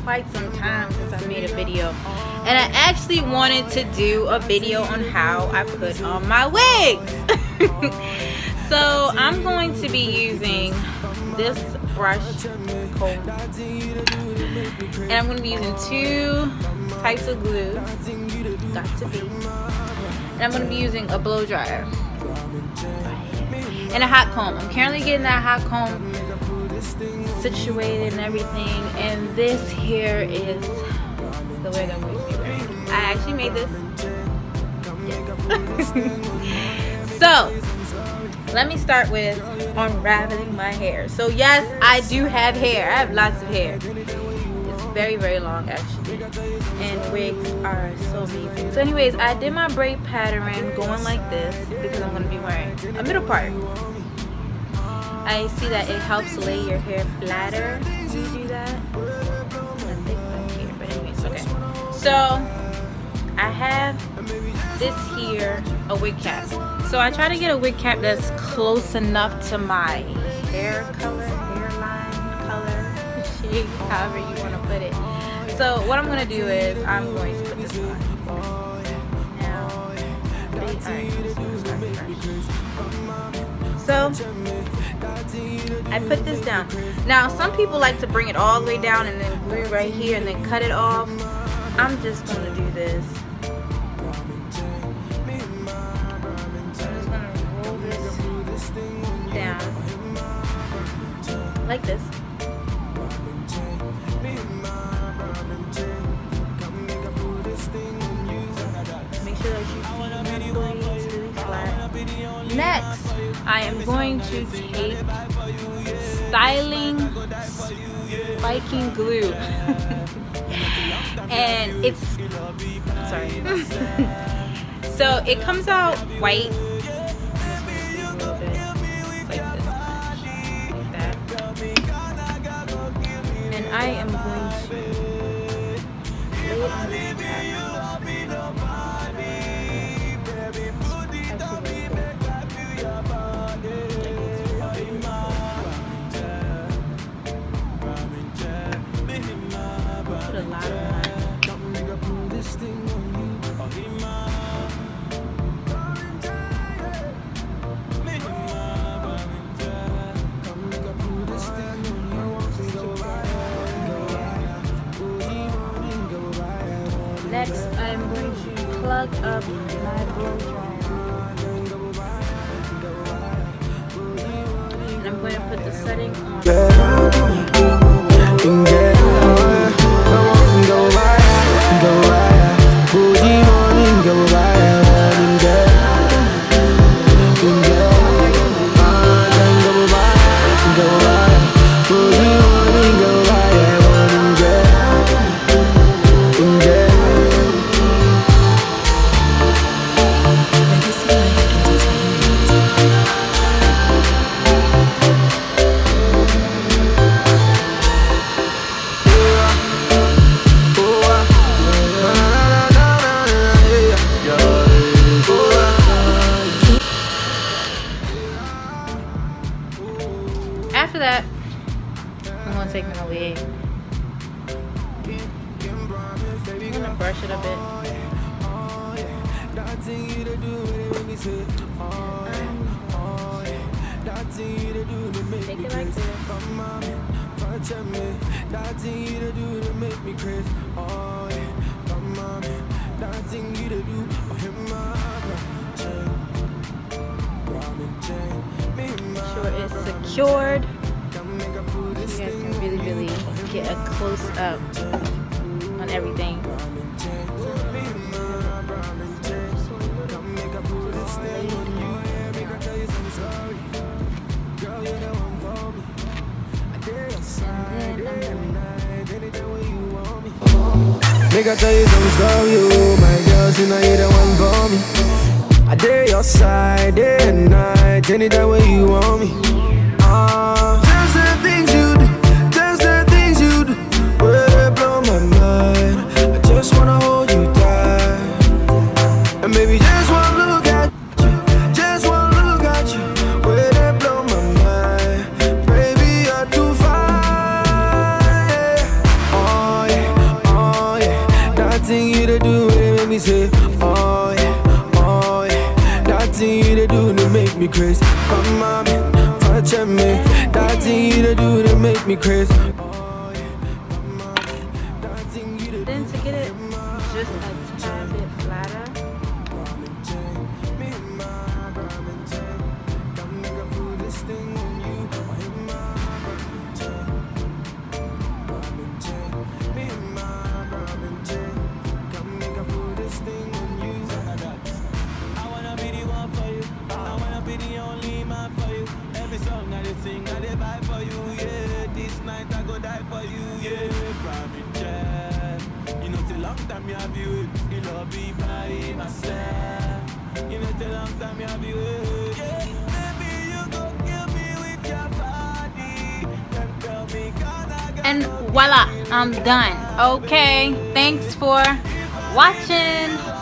quite some time since I made a video, and I actually wanted to do a video on how I put on my wigs. So I'm going to be using this brush comb, and I'm going to be using 2 types of glue, got to be, and I'm going to be using a blow dryer and a hot comb. I'm currently getting that hot comb situated and everything, and this here is the wig I'm going to be wearing. I actually made this. Yes. So let me start with unraveling my hair. So yes, I do have hair. I have lots of hair. It's very, very long actually, and wigs are so amazing. So anyways, I did my braid pattern going like this because I'm going to be wearing a middle part. I see that it helps lay your hair flatter when you do that. I think back here, but anyways, okay. So I have this here, a wig cap. So I try to get a wig cap that's close enough to my hair color, hairline color, shade, however you want to put it. So what I'm going to do is I'm going to put this on. Now, so I put this down. Now some people like to bring it all the way down and then glue right here and then cut it off. I'm just going to do this. Down like this. Make sure that you really flat. Next, I am going to take styling spiking glue, and it's sorry. So it comes out white. I am going to lay it on this put a lot of line. Next, I'm going to plug up my blow dryer, and I'm going to put the setting on. After that, I'm going to take my wig. I'm going to brush it a bit. Take it like this. Make sure it's secured. You guys can really get a close up on everything. Make I tell you some story, oh my girl, see now you the one for me. I dare your side, day and night, anytime when you want me. Just the things you do, just the things you do, will blow my mind. I just wanna hold you tight, and maybe just one look at you, just one look at you, will they blow my mind. Baby, you're too fine, yeah. Oh yeah. me say, oh yeah, that thing you do to make me crazy. Come on, touch me, that thing you do to make me crazy. Then to get it just a tad bit flatter, sing and they vibe for you, yeah. This night I go die for you, yeah. Private, you know, it's a long time you have you. You'll be by myself. You know, it's a long time you have you, yeah. Maybe you go kill me with your body. Then tell me, and voila, I'm done. Okay, thanks for watching.